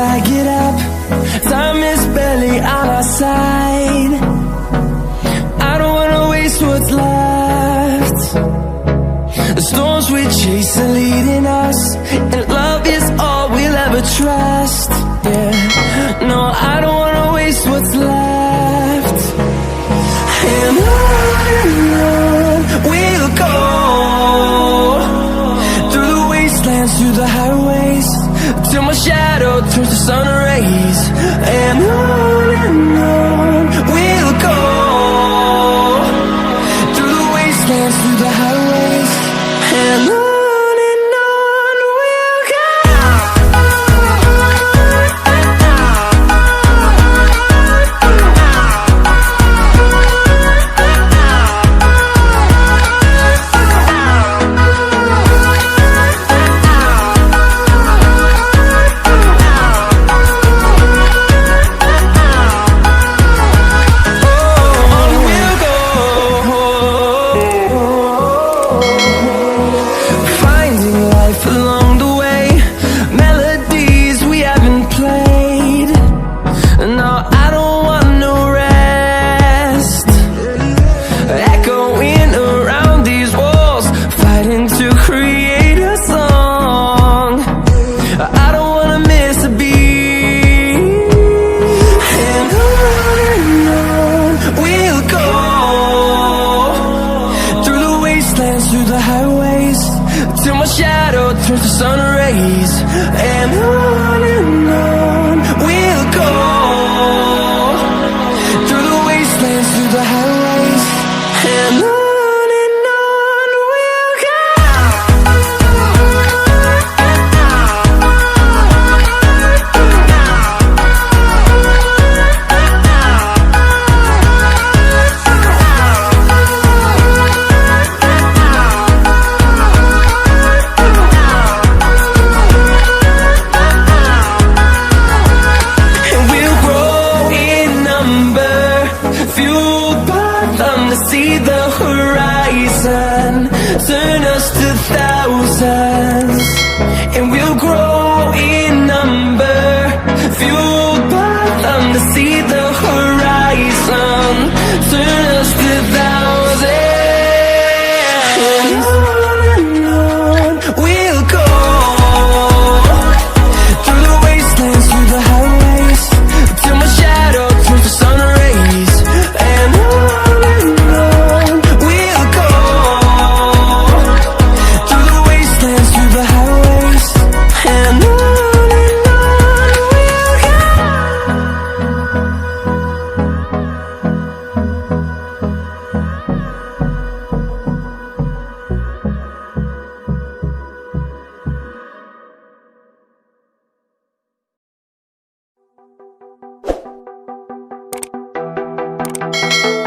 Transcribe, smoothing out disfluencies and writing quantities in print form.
I get up, time is barely on our side. I don't wanna waste what's left. The storms we chase are leading us, and love is all we'll ever trust. Yeah, no, I don't wanna waste what's left. And on we'll go, through the wastelands, through the highways, till my shadow turns to sun rays. And on we'll go, through the wastelands, through the highways, and on we'll go. Through the highways, till my shadow turns to sun rays. And on we'll go, through the wastelands, through the highways, and on we'll go. See the horizon, turn us to thousands, and we'll grow in number, fueled by them. To see the horizon, turn us to thousands, and on we'll go, through the wastelands, through the highways, till my shadow turns to sun rays. And Thank you.